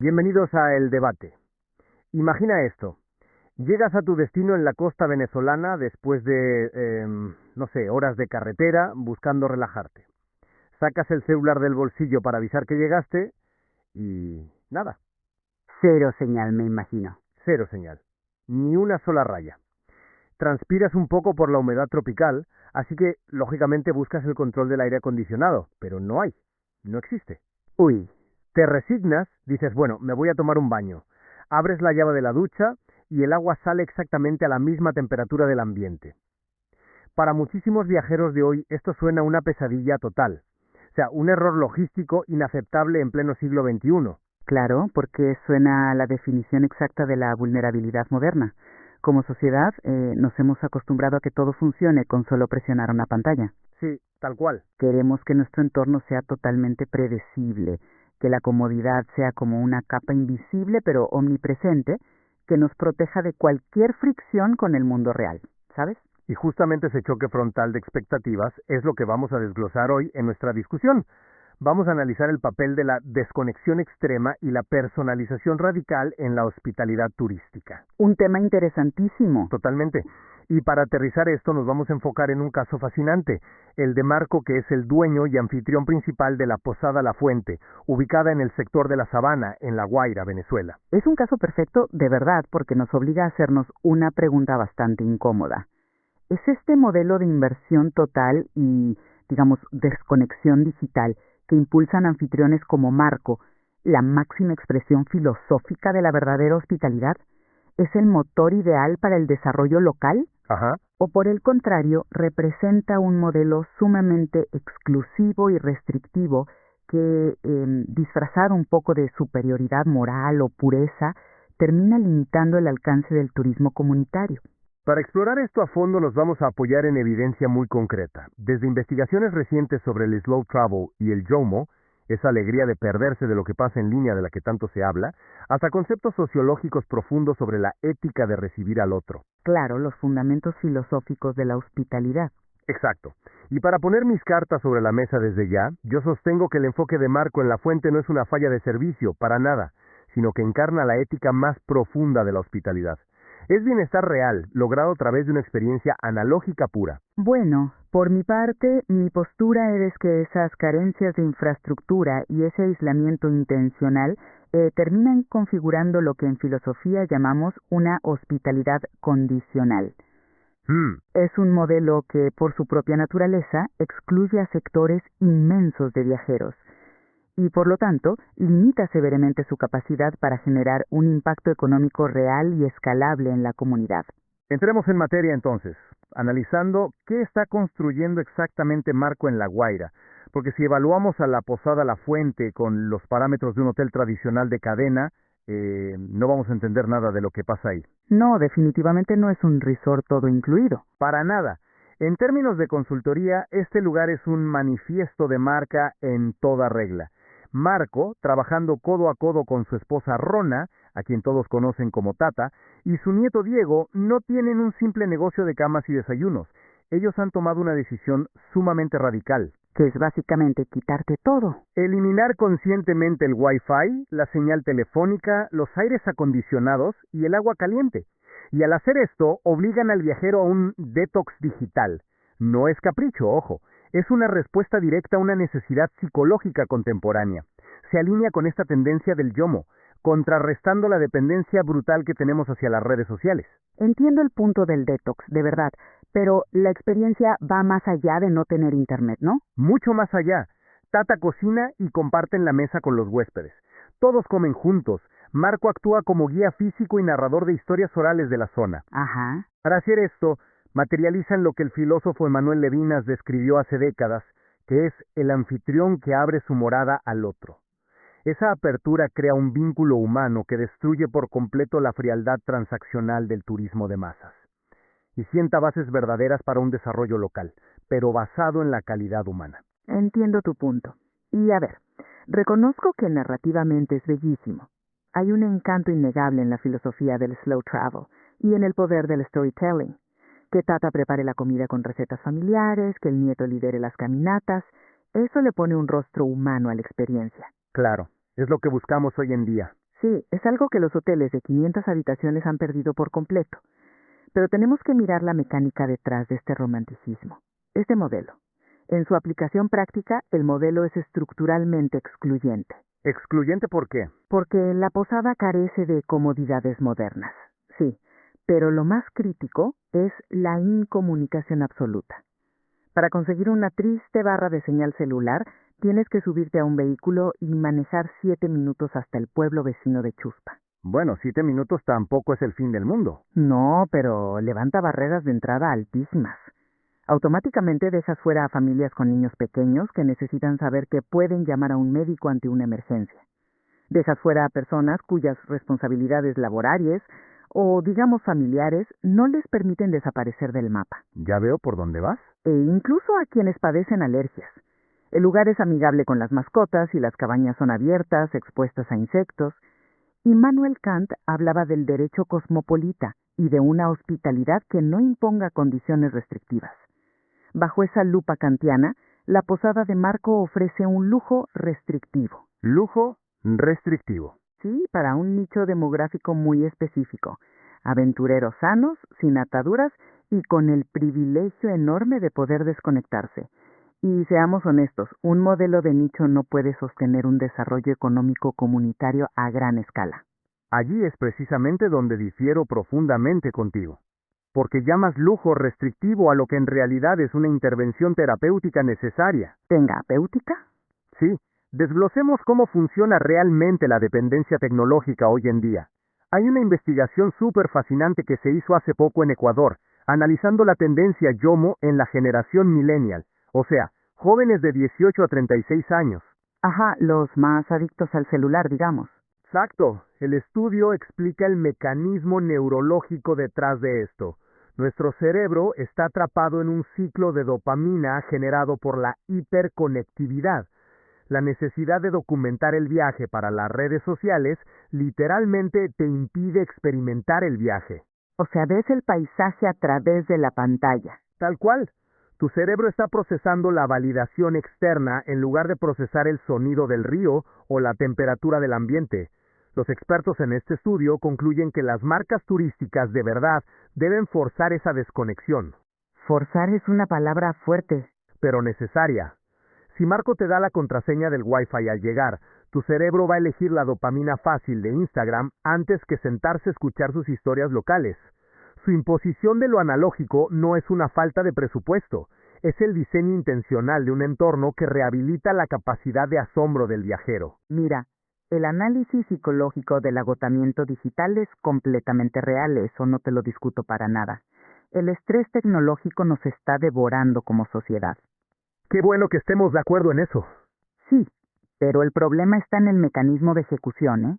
Bienvenidos a El Debate. Imagina esto. Llegas a tu destino en la costa venezolana después de, no sé, horas de carretera buscando relajarte. Sacas el celular del bolsillo para avisar que llegaste y nada, Cero señal, me imagino. cero señal. Ni una sola raya. Transpiras un poco por la humedad tropical, así que lógicamente buscas el control del aire acondicionado, pero no hay, no existe. Uy, Te resignas, dices, bueno, me voy a tomar un baño. Abres la llave de la ducha y el agua sale exactamente a la misma temperatura del ambiente. Para muchísimos viajeros de hoy esto suena a una pesadilla total. O sea, un error logístico inaceptable en pleno siglo XXI. claro, porque suena a la definición exacta de la vulnerabilidad moderna. Como sociedad, nos hemos acostumbrado a que todo funcione con solo presionar una pantalla. Sí, tal cual. Queremos que nuestro entorno sea totalmente predecible, que la comodidad sea como una capa invisible pero omnipresente que nos proteja de cualquier fricción con el mundo real, ¿sabes? Y justamente ese choque frontal de expectativas es lo que vamos a desglosar hoy en nuestra discusión. Vamos a analizar el papel de la desconexión extrema y la personalización radical en la hospitalidad turística. Un tema interesantísimo. Totalmente. Y para aterrizar esto nos vamos a enfocar en un caso fascinante, el de Marco, que es el dueño y anfitrión principal de la Posada La Fuente, ubicada en el sector de La Sabana, en La Guaira, Venezuela. Es un caso perfecto de verdad porque nos obliga a hacernos una pregunta bastante incómoda. ¿Es este modelo de inversión total y, digamos, desconexión digital que impulsan anfitriones como Marco la máxima expresión filosófica de la verdadera hospitalidad? ¿Es el motor ideal para el desarrollo local? Ajá. ¿O por el contrario, representa un modelo sumamente exclusivo y restrictivo que, disfrazado un poco de superioridad moral o pureza, termina limitando el alcance del turismo comunitario? Para explorar esto a fondo nos vamos a apoyar en evidencia muy concreta, desde investigaciones recientes sobre el slow travel y el JOMO, esa alegría de perderse de lo que pasa en línea de la que tanto se habla, hasta conceptos sociológicos profundos sobre la ética de recibir al otro. Claro, los fundamentos filosóficos de la hospitalidad. Exacto. Y para poner mis cartas sobre la mesa desde ya, yo sostengo que el enfoque de Marco en La Fuente no es una falla de servicio, para nada, sino que encarna la ética más profunda de la hospitalidad. Es bienestar real, logrado a través de una experiencia analógica pura. Bueno, por mi parte, mi postura es que esas carencias de infraestructura y ese aislamiento intencional terminan configurando lo que en filosofía llamamos una hospitalidad condicional. Hmm. Es un modelo que, por su propia naturaleza, excluye a sectores inmensos de viajeros y, por lo tanto, limita severamente su capacidad para generar un impacto económico real y escalable en la comunidad. Entremos en materia entonces, analizando qué está construyendo exactamente Marco en La Guaira, porque si evaluamos a la Posada La Fuente con los parámetros de un hotel tradicional de cadena, no vamos a entender nada de lo que pasa ahí. No, definitivamente no es un resort todo incluido. Para nada. En términos de consultoría, este lugar es un manifiesto de marca en toda regla. Marco, trabajando codo a codo con su esposa Rona, a quien todos conocen como Tata, y su nieto Diego, no tienen un simple negocio de camas y desayunos. Ellos han tomado una decisión sumamente radical. Que es básicamente quitarte todo. Eliminar conscientemente el Wi-Fi, la señal telefónica, los aires acondicionados y el agua caliente. Y al hacer esto, obligan al viajero a un detox digital. No es capricho, ojo, es una respuesta directa a una necesidad psicológica contemporánea. Se alinea con esta tendencia del YOMO, contrarrestando la dependencia brutal que tenemos hacia las redes sociales. Entiendo el punto del detox, de verdad, pero la experiencia va más allá de no tener internet, ¿no? Mucho más allá. Tata cocina y comparten la mesa con los huéspedes. Todos comen juntos. Marco actúa como guía físico y narrador de historias orales de la zona. Ajá. Para hacer esto, materializan lo que el filósofo Emmanuel Levinas describió hace décadas, que es el anfitrión que abre su morada al otro. Esa apertura crea un vínculo humano que destruye por completo la frialdad transaccional del turismo de masas y sienta bases verdaderas para un desarrollo local, pero basado en la calidad humana. Entiendo tu punto. Y a ver, reconozco que narrativamente es bellísimo. Hay un encanto innegable en la filosofía del slow travel y en el poder del storytelling. Que Tata prepare la comida con recetas familiares, que el nieto lidere las caminatas, eso le pone un rostro humano a la experiencia. Claro, es lo que buscamos hoy en día. Sí, es algo que los hoteles de 500 habitaciones han perdido por completo. Pero tenemos que mirar la mecánica detrás de este romanticismo. Este modelo. En su aplicación práctica, el modelo es estructuralmente excluyente, ¿Excluyente por qué? porque la posada carece de comodidades modernas. Sí, pero lo más crítico es la incomunicación absoluta. Para conseguir una triste barra de señal celular, tienes que subirte a un vehículo y manejar 7 minutos hasta el pueblo vecino de Chuspa. Bueno, 7 minutos tampoco es el fin del mundo. No, pero levanta barreras de entrada altísimas. Automáticamente dejas fuera a familias con niños pequeños que necesitan saber que pueden llamar a un médico ante una emergencia. Dejas fuera a personas cuyas responsabilidades laborales o, digamos, familiares no les permiten desaparecer del mapa. Ya veo por dónde vas. E incluso a quienes padecen alergias. El lugar es amigable con las mascotas y las cabañas son abiertas, expuestas a insectos. Immanuel Kant hablaba del derecho cosmopolita y de una hospitalidad que no imponga condiciones restrictivas. Bajo esa lupa kantiana, la posada de Marco ofrece un lujo restrictivo. Lujo restrictivo. Sí, para un nicho demográfico muy específico. Aventureros sanos, sin ataduras y con el privilegio enorme de poder desconectarse. Y seamos honestos, un modelo de nicho no puede sostener un desarrollo económico comunitario a gran escala. Allí es precisamente donde difiero profundamente contigo. Porque llamas lujo restrictivo a lo que en realidad es una intervención terapéutica necesaria. ¿Terapéutica? Sí, desglosemos cómo funciona realmente la dependencia tecnológica hoy en día. Hay una investigación súper fascinante que se hizo hace poco en Ecuador, analizando la tendencia YOMO en la generación millennial, o sea, jóvenes de 18 a 36 años. Ajá, los más adictos al celular, digamos. Exacto, el estudio explica el mecanismo neurológico detrás de esto. Nuestro cerebro está atrapado en un ciclo de dopamina generado por la hiperconectividad. La necesidad de documentar el viaje para las redes sociales literalmente te impide experimentar el viaje. O sea, ves el paisaje a través de la pantalla. Tal cual. Tu cerebro está procesando la validación externa en lugar de procesar el sonido del río o la temperatura del ambiente. Los expertos en este estudio concluyen que las marcas turísticas de verdad deben forzar esa desconexión. Forzar es una palabra fuerte. Pero necesaria. Si Marco te da la contraseña del Wi-Fi al llegar, tu cerebro va a elegir la dopamina fácil de Instagram antes que sentarse a escuchar sus historias locales. Su imposición de lo analógico no es una falta de presupuesto, es el diseño intencional de un entorno que rehabilita la capacidad de asombro del viajero. Mira, el análisis psicológico del agotamiento digital es completamente real, eso no te lo discuto para nada. El estrés tecnológico nos está devorando como sociedad. Qué bueno que estemos de acuerdo en eso. Sí, pero el problema está en el mecanismo de ejecución, ¿eh?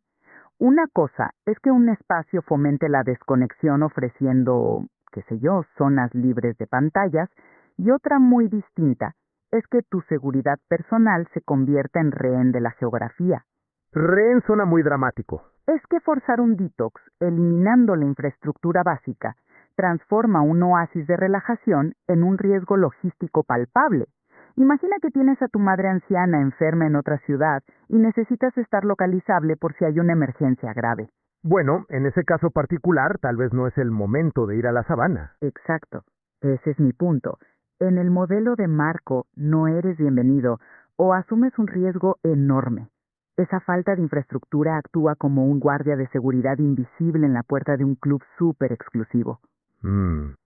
Una cosa es que un espacio fomente la desconexión ofreciendo, qué sé yo, zonas libres de pantallas, y otra muy distinta es que tu seguridad personal se convierta en rehén de la geografía. Rehén suena muy dramático. Es que forzar un detox, eliminando la infraestructura básica, transforma un oasis de relajación en un riesgo logístico palpable. Imagina que tienes a tu madre anciana enferma en otra ciudad y necesitas estar localizable por si hay una emergencia grave. Bueno, en ese caso particular, tal vez no es el momento de ir a la sabana. Exacto, ese es mi punto. En el modelo de Marco no eres bienvenido o asumes un riesgo enorme. Esa falta de infraestructura actúa como un guardia de seguridad invisible en la puerta de un club súper exclusivo.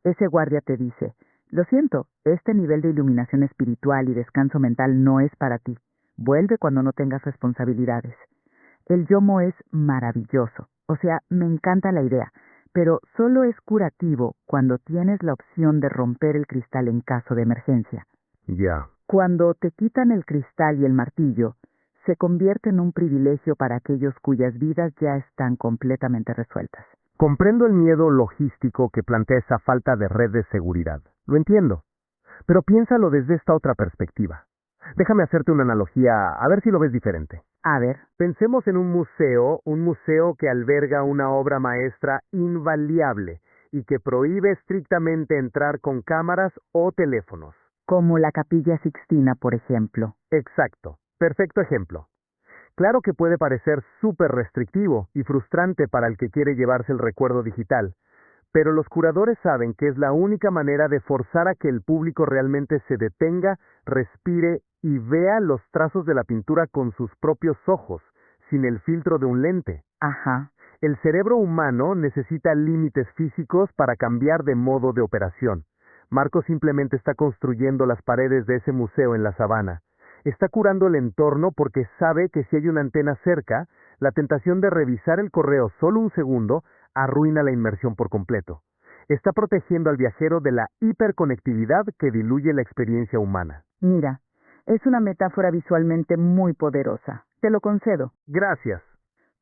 Ese guardia te dice: lo siento, este nivel de iluminación espiritual y descanso mental no es para ti. Vuelve cuando no tengas responsabilidades. El YOMO es maravilloso, o sea, me encanta la idea, pero solo es curativo cuando tienes la opción de romper el cristal en caso de emergencia. Ya. Cuando te quitan el cristal y el martillo, se convierte en un privilegio para aquellos cuyas vidas ya están completamente resueltas. Comprendo el miedo logístico que plantea esa falta de red de seguridad. Lo entiendo. Pero piénsalo desde esta otra perspectiva. Déjame hacerte una analogía, a ver si lo ves diferente. A ver. Pensemos en un museo que alberga una obra maestra invaliable y que prohíbe estrictamente entrar con cámaras o teléfonos. Como la Capilla Sixtina, por ejemplo. Exacto. Perfecto ejemplo. Claro que puede parecer súper restrictivo y frustrante para el que quiere llevarse el recuerdo digital, pero los curadores saben que es la única manera de forzar a que el público realmente se detenga, respire y vea los trazos de la pintura con sus propios ojos, sin el filtro de un lente. Ajá. El cerebro humano necesita límites físicos para cambiar de modo de operación. Marco simplemente está construyendo las paredes de ese museo en la sabana. Está curando el entorno porque sabe que si hay una antena cerca, la tentación de revisar el correo solo un segundo arruina la inmersión por completo. Está protegiendo al viajero de la hiperconectividad que diluye la experiencia humana. Mira, es una metáfora visualmente muy poderosa. Te lo concedo. Gracias.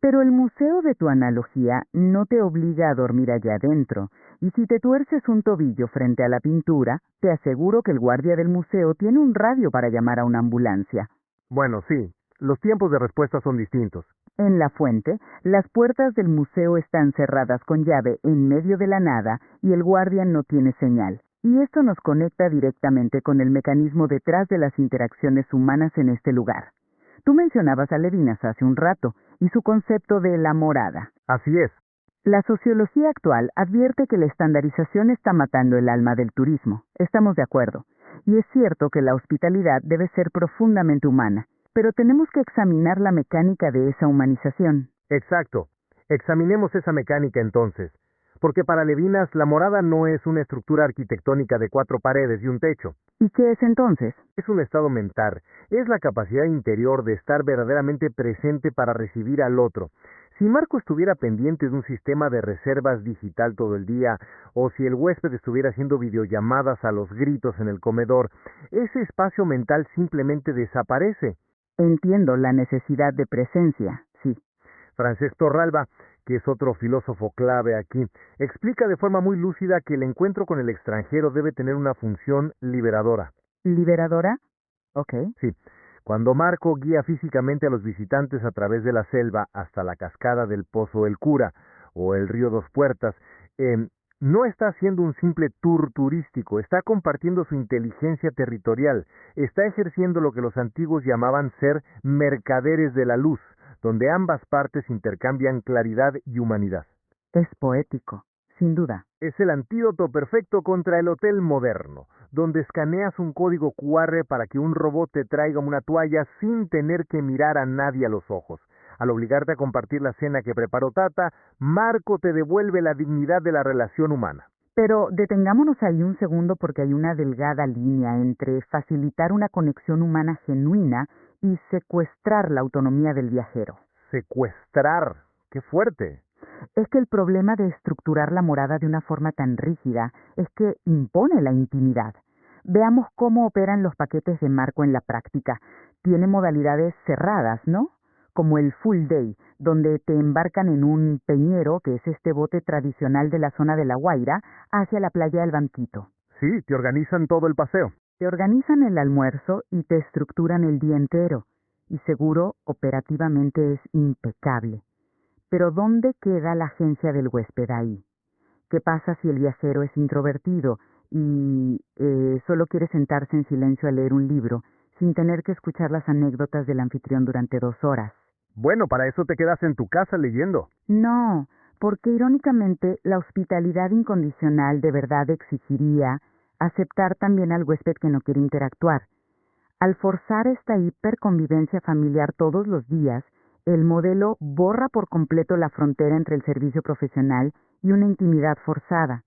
Pero el museo de tu analogía no te obliga a dormir allá adentro, y si te tuerces un tobillo frente a la pintura, te aseguro que el guardia del museo tiene un radio para llamar a una ambulancia. Bueno, sí, los tiempos de respuesta son distintos. En la fuente, las puertas del museo están cerradas con llave en medio de la nada y el guardia no tiene señal. Y esto nos conecta directamente con el mecanismo detrás de las interacciones humanas en este lugar. Tú mencionabas a Levinas hace un rato y su concepto de la morada. Así es. La sociología actual advierte que la estandarización está matando el alma del turismo. Estamos de acuerdo. Y es cierto que la hospitalidad debe ser profundamente humana, pero tenemos que examinar la mecánica de esa humanización. Exacto. Examinemos esa mecánica entonces. Porque para Levinas la morada no es una estructura arquitectónica de 4 paredes y un techo. ¿Y qué es entonces? Es un estado mental, es la capacidad interior de estar verdaderamente presente para recibir al otro. Si Marco estuviera pendiente de un sistema de reservas digital todo el día, o si el huésped estuviera haciendo videollamadas a los gritos en el comedor, ese espacio mental simplemente desaparece. Entiendo la necesidad de presencia, sí. Francesc Torralba, que es otro filósofo clave aquí, explica de forma muy lúcida que el encuentro con el extranjero debe tener una función liberadora. ¿Liberadora? Ok. Sí, cuando Marco guía físicamente a los visitantes a través de la selva hasta la cascada del Pozo del Cura o el río Dos Puertas, no está haciendo un simple tour turístico, está compartiendo su inteligencia territorial, está ejerciendo lo que los antiguos llamaban ser mercaderes de la luz, donde ambas partes intercambian claridad y humanidad. Es poético, sin duda. Es el antídoto perfecto contra el hotel moderno, donde escaneas un código QR para que un robot te traiga una toalla sin tener que mirar a nadie a los ojos. Al obligarte a compartir la cena que preparó Tata, Marco te devuelve la dignidad de la relación humana. Pero detengámonos ahí un segundo porque hay una delgada línea entre facilitar una conexión humana genuina y secuestrar la autonomía del viajero. Secuestrar. ¡Qué fuerte! Es que el problema de estructurar la morada de una forma tan rígida es que impone la intimidad. Veamos cómo operan los paquetes de Marco en la práctica. Tiene modalidades cerradas, ¿no? Como el full day, donde te embarcan en un peñero, que es este bote tradicional de la zona de La Guaira, hacia la playa del Banquito. Sí, te organizan todo el paseo. Te organizan el almuerzo y te estructuran el día entero. Y seguro, operativamente es impecable. Pero ¿dónde queda la agencia del huésped ahí? ¿Qué pasa si el viajero es introvertido y solo quiere sentarse en silencio a leer un libro, sin tener que escuchar las anécdotas del anfitrión durante 2 horas? Bueno, para eso te quedas en tu casa leyendo. No, porque irónicamente la hospitalidad incondicional de verdad exigiría aceptar también al huésped que no quiere interactuar. Al forzar esta hiperconvivencia familiar todos los días, el modelo borra por completo la frontera entre el servicio profesional y una intimidad forzada.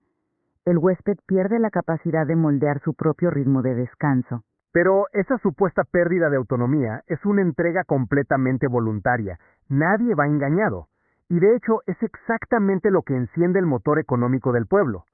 El huésped pierde la capacidad de moldear su propio ritmo de descanso. Pero esa supuesta pérdida de autonomía es una entrega completamente voluntaria. Nadie va engañado. Y de hecho es exactamente lo que enciende el motor económico del pueblo.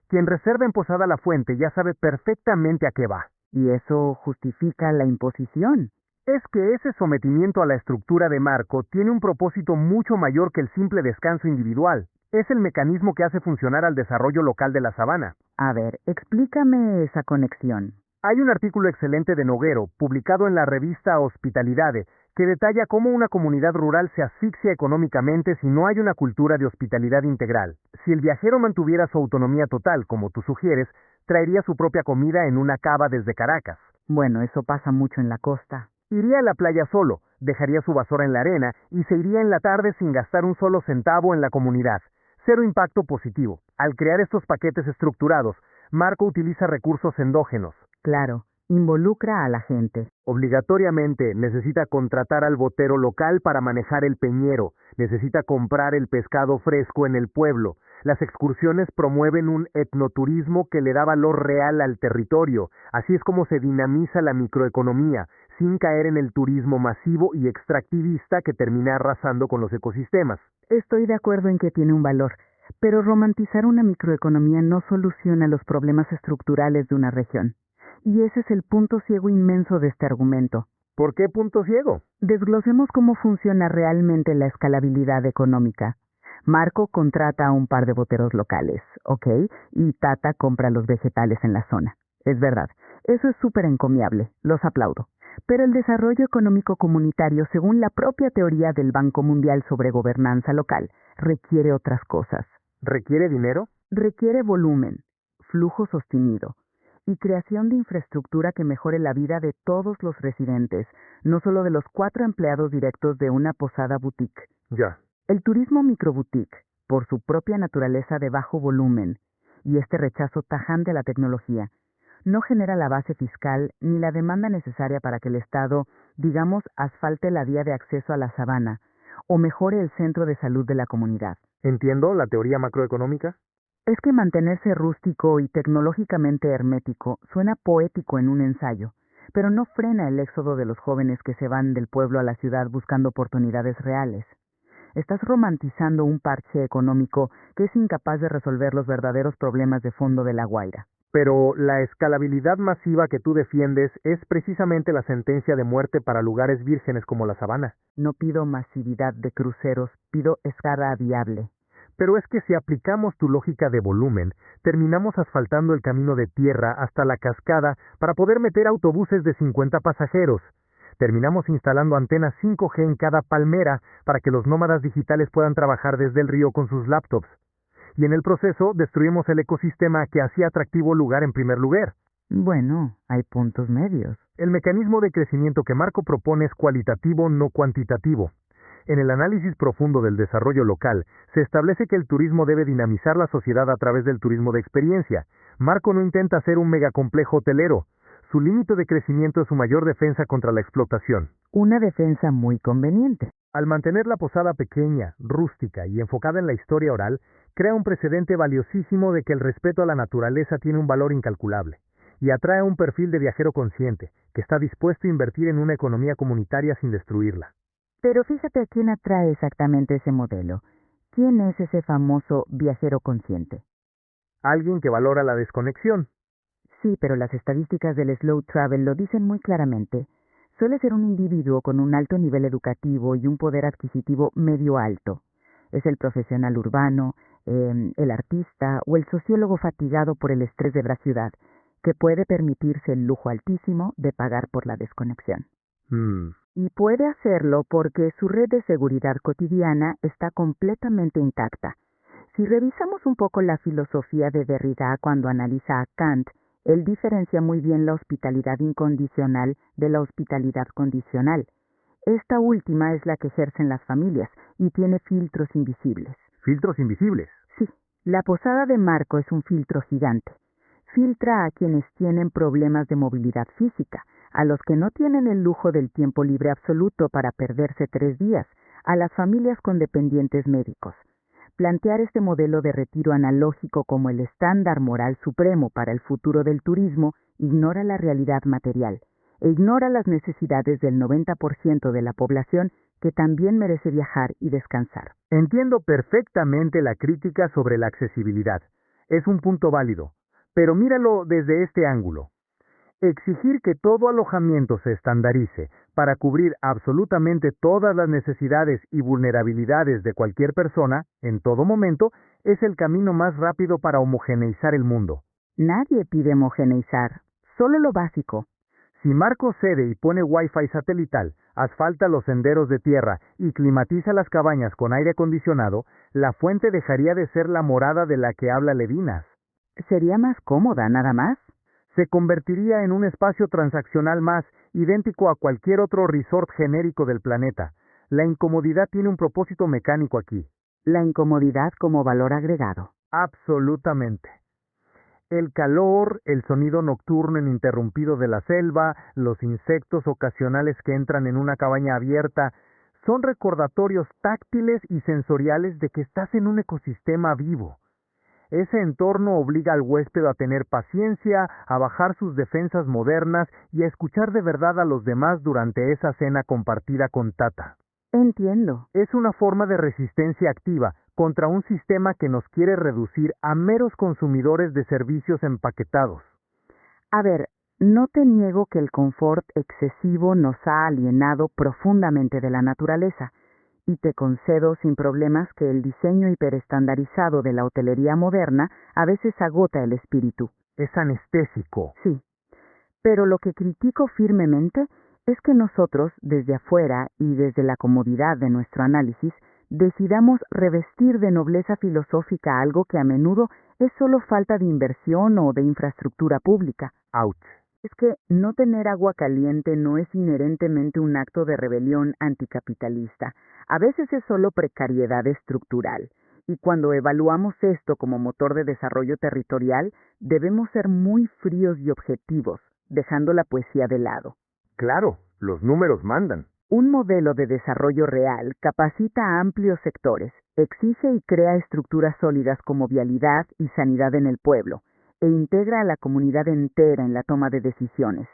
Quien reserva en Posada La Fuente ya sabe perfectamente a qué va. Y eso justifica la imposición. Es que ese sometimiento a la estructura de Marco tiene un propósito mucho mayor que el simple descanso individual. Es el mecanismo que hace funcionar al desarrollo local de la sabana. A ver, explícame esa conexión. Hay un artículo excelente de Noguero, publicado en la revista Hospitalidade, que detalla cómo una comunidad rural se asfixia económicamente si no hay una cultura de hospitalidad integral. Si el viajero mantuviera su autonomía total, como tú sugieres, traería su propia comida en una cava desde Caracas. Bueno, eso pasa mucho en la costa. Iría a la playa solo, dejaría su basura en la arena y se iría en la tarde sin gastar un solo centavo en la comunidad. Cero impacto positivo. Al crear estos paquetes estructurados, Marco utiliza recursos endógenos. Claro, involucra a la gente. Obligatoriamente necesita contratar al botero local para manejar el peñero, necesita comprar el pescado fresco en el pueblo. Las excursiones promueven un etnoturismo que le da valor real al territorio. Así es como se dinamiza la microeconomía, sin caer en el turismo masivo y extractivista que termina arrasando con los ecosistemas. Estoy de acuerdo en que tiene un valor, pero romantizar una microeconomía no soluciona los problemas estructurales de una región. Y ese es el punto ciego inmenso de este argumento. ¿Por qué punto ciego? Desglosemos cómo funciona realmente la escalabilidad económica. Marco contrata a un par de boteros locales, ¿ok? Y Tata compra los vegetales en la zona. Es verdad, eso es súper encomiable, los aplaudo. Pero el desarrollo económico comunitario, según la propia teoría del Banco Mundial sobre gobernanza local, requiere otras cosas. ¿Requiere dinero? Requiere volumen, flujo sostenido y creación de infraestructura que mejore la vida de todos los residentes, no solo de los 4 empleados directos de una posada boutique. Ya. El turismo microboutique, por su propia naturaleza de bajo volumen y este rechazo tajante a la tecnología, no genera la base fiscal ni la demanda necesaria para que el Estado, digamos, asfalte la vía de acceso a la sabana o mejore el centro de salud de la comunidad. ¿Entiendo la teoría macroeconómica? Es que mantenerse rústico y tecnológicamente hermético suena poético en un ensayo, pero no frena el éxodo de los jóvenes que se van del pueblo a la ciudad buscando oportunidades reales. Estás romantizando un parche económico que es incapaz de resolver los verdaderos problemas de fondo de La Guaira. Pero la escalabilidad masiva que tú defiendes es precisamente la sentencia de muerte para lugares vírgenes como la sabana. No pido masividad de cruceros, pido escala viable. Pero es que si aplicamos tu lógica de volumen, terminamos asfaltando el camino de tierra hasta la cascada para poder meter autobuses de 50 pasajeros. Terminamos instalando antenas 5G en cada palmera para que los nómadas digitales puedan trabajar desde el río con sus laptops. Y en el proceso destruimos el ecosistema que hacía atractivo el lugar en primer lugar. Bueno, hay puntos medios. El mecanismo de crecimiento que Marco propone es cualitativo, no cuantitativo. En el análisis profundo del desarrollo local, se establece que el turismo debe dinamizar la sociedad a través del turismo de experiencia. Marco no intenta ser un megacomplejo hotelero. Su límite de crecimiento es su mayor defensa contra la explotación. Una defensa muy conveniente. Al mantener la posada pequeña, rústica y enfocada en la historia oral, crea un precedente valiosísimo de que el respeto a la naturaleza tiene un valor incalculable, y atrae a un perfil de viajero consciente, que está dispuesto a invertir en una economía comunitaria sin destruirla. Pero fíjate a quién atrae exactamente ese modelo. ¿Quién es ese famoso viajero consciente? Alguien que valora la desconexión. Sí, pero las estadísticas del slow travel lo dicen muy claramente. Suele ser un individuo con un alto nivel educativo y un poder adquisitivo medio alto. Es el profesional urbano, el artista o el sociólogo fatigado por el estrés de la ciudad, que puede permitirse el lujo altísimo de pagar por la desconexión. Y puede hacerlo porque su red de seguridad cotidiana está completamente intacta. Si revisamos un poco la filosofía de Derrida cuando analiza a Kant, él diferencia muy bien la hospitalidad incondicional de la hospitalidad condicional. Esta última es la que ejercen las familias y tiene filtros invisibles. ¿Filtros invisibles? Sí, la posada de Marco es un filtro gigante. Filtra a quienes tienen problemas de movilidad física, a los que no tienen el lujo del tiempo libre absoluto para perderse 3 días, a las familias con dependientes médicos. Plantear este modelo de retiro analógico como el estándar moral supremo para el futuro del turismo ignora la realidad material e ignora las necesidades del 90% de la población que también merece viajar y descansar. Entiendo perfectamente la crítica sobre la accesibilidad. Es un punto válido, pero míralo desde este ángulo. Exigir que todo alojamiento se estandarice para cubrir absolutamente todas las necesidades y vulnerabilidades de cualquier persona, en todo momento, es el camino más rápido para homogeneizar el mundo. Nadie pide homogeneizar, solo lo básico. Si Marco cede y pone Wi-Fi satelital, asfalta los senderos de tierra y climatiza las cabañas con aire acondicionado, la fuente dejaría de ser la morada de la que habla Levinas. Sería más cómoda, nada más. Se convertiría en un espacio transaccional más idéntico a cualquier otro resort genérico del planeta. La incomodidad tiene un propósito mecánico aquí. La incomodidad como valor agregado. Absolutamente. El calor, el sonido nocturno ininterrumpido de la selva, los insectos ocasionales que entran en una cabaña abierta, son recordatorios táctiles y sensoriales de que estás en un ecosistema vivo. Ese entorno obliga al huésped a tener paciencia, a bajar sus defensas modernas y a escuchar de verdad a los demás durante esa cena compartida con Tata. Entiendo. Es una forma de resistencia activa contra un sistema que nos quiere reducir a meros consumidores de servicios empaquetados. A ver, no te niego que el confort excesivo nos ha alienado profundamente de la naturaleza, y te concedo sin problemas que el diseño hiperestandarizado de la hotelería moderna a veces agota el espíritu. Es anestésico. Sí, pero lo que critico firmemente es que nosotros, desde afuera y desde la comodidad de nuestro análisis, decidamos revestir de nobleza filosófica algo que a menudo es solo falta de inversión o de infraestructura pública. Ouch. Es que no tener agua caliente no es inherentemente un acto de rebelión anticapitalista. A veces es solo precariedad estructural. Y cuando evaluamos esto como motor de desarrollo territorial, debemos ser muy fríos y objetivos, dejando la poesía de lado. Claro, los números mandan. Un modelo de desarrollo real capacita a amplios sectores, exige y crea estructuras sólidas como vialidad y sanidad en el pueblo, e integra a la comunidad entera en la toma de decisiones.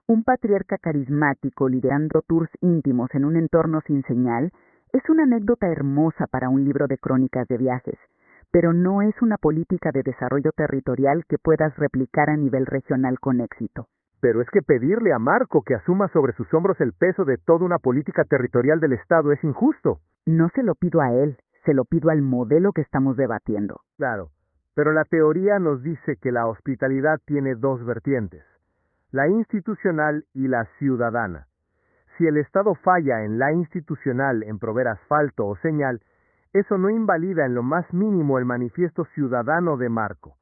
Un patriarca carismático liderando tours íntimos en un entorno sin señal es una anécdota hermosa para un libro de crónicas de viajes, pero no es una política de desarrollo territorial que puedas replicar a nivel regional con éxito. Pero es que pedirle a Marco que asuma sobre sus hombros el peso de toda una política territorial del Estado es injusto. No se lo pido a él, se lo pido al modelo que estamos debatiendo. Claro, pero la teoría nos dice que la hospitalidad tiene dos vertientes, la institucional y la ciudadana. Si el Estado falla en la institucional en proveer asfalto o señal, eso no invalida en lo más mínimo el manifiesto ciudadano de Marco.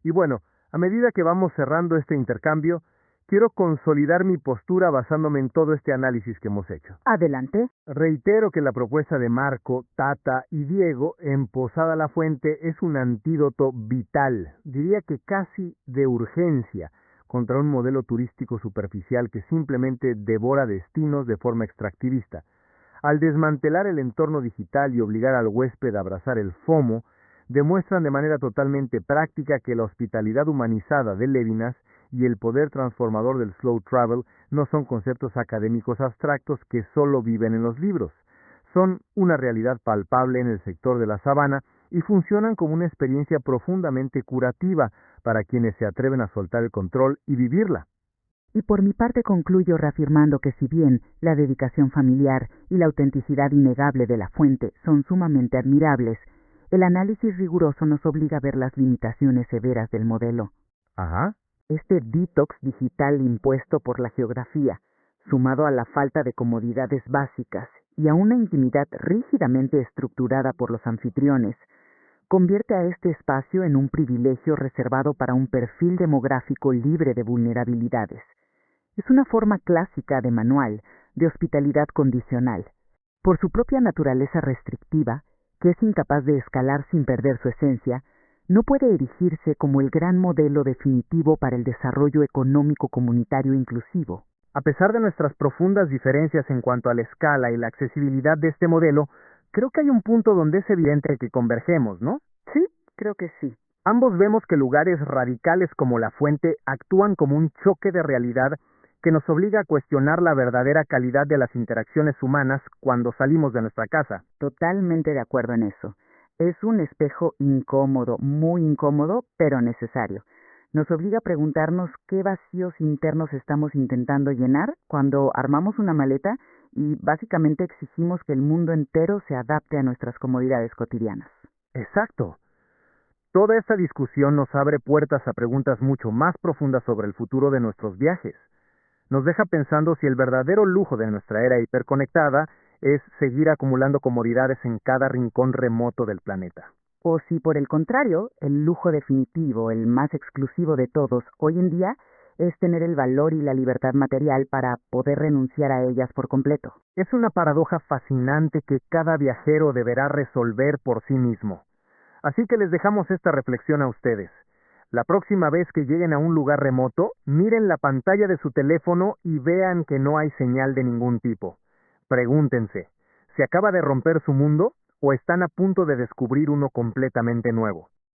Y bueno, a medida que vamos cerrando este intercambio, quiero consolidar mi postura basándome en todo este análisis que hemos hecho. Adelante. Reitero que la propuesta de Marco, Tata y Diego en Posada La Fuente es un antídoto vital, diría que casi de urgencia, contra un modelo turístico superficial que simplemente devora destinos de forma extractivista. Al desmantelar el entorno digital y obligar al huésped a abrazar el FOMO, demuestran de manera totalmente práctica que la hospitalidad humanizada de Levinas y el poder transformador del slow travel no son conceptos académicos abstractos que solo viven en los libros. Son una realidad palpable en el sector de la sabana y funcionan como una experiencia profundamente curativa para quienes se atreven a soltar el control y vivirla. Y por mi parte concluyo reafirmando que si bien la dedicación familiar y la autenticidad innegable de la fuente son sumamente admirables, el análisis riguroso nos obliga a ver las limitaciones severas del modelo. Ajá. Este detox digital impuesto por la geografía, sumado a la falta de comodidades básicas y a una intimidad rígidamente estructurada por los anfitriones, convierte a este espacio en un privilegio reservado para un perfil demográfico libre de vulnerabilidades. Es una forma clásica de manual de hospitalidad condicional. Por su propia naturaleza restrictiva, que es incapaz de escalar sin perder su esencia, no puede erigirse como el gran modelo definitivo para el desarrollo económico comunitario inclusivo. A pesar de nuestras profundas diferencias en cuanto a la escala y la accesibilidad de este modelo, creo que hay un punto donde es evidente que convergemos, ¿no? Sí, creo que sí. Ambos vemos que lugares radicales como La Fuente actúan como un choque de realidad que nos obliga a cuestionar la verdadera calidad de las interacciones humanas cuando salimos de nuestra casa. Totalmente de acuerdo en eso. Es un espejo incómodo, muy incómodo, pero necesario. Nos obliga a preguntarnos qué vacíos internos estamos intentando llenar cuando armamos una maleta y básicamente exigimos que el mundo entero se adapte a nuestras comodidades cotidianas. Exacto. Toda esta discusión nos abre puertas a preguntas mucho más profundas sobre el futuro de nuestros viajes. Nos deja pensando si el verdadero lujo de nuestra era hiperconectada es seguir acumulando comodidades en cada rincón remoto del planeta. O si por el contrario, el lujo definitivo, el más exclusivo de todos, hoy en día, es tener el valor y la libertad material para poder renunciar a ellas por completo. Es una paradoja fascinante que cada viajero deberá resolver por sí mismo. Así que les dejamos esta reflexión a ustedes. La próxima vez que lleguen a un lugar remoto, miren la pantalla de su teléfono y vean que no hay señal de ningún tipo. Pregúntense, ¿se acaba de romper su mundo o están a punto de descubrir uno completamente nuevo?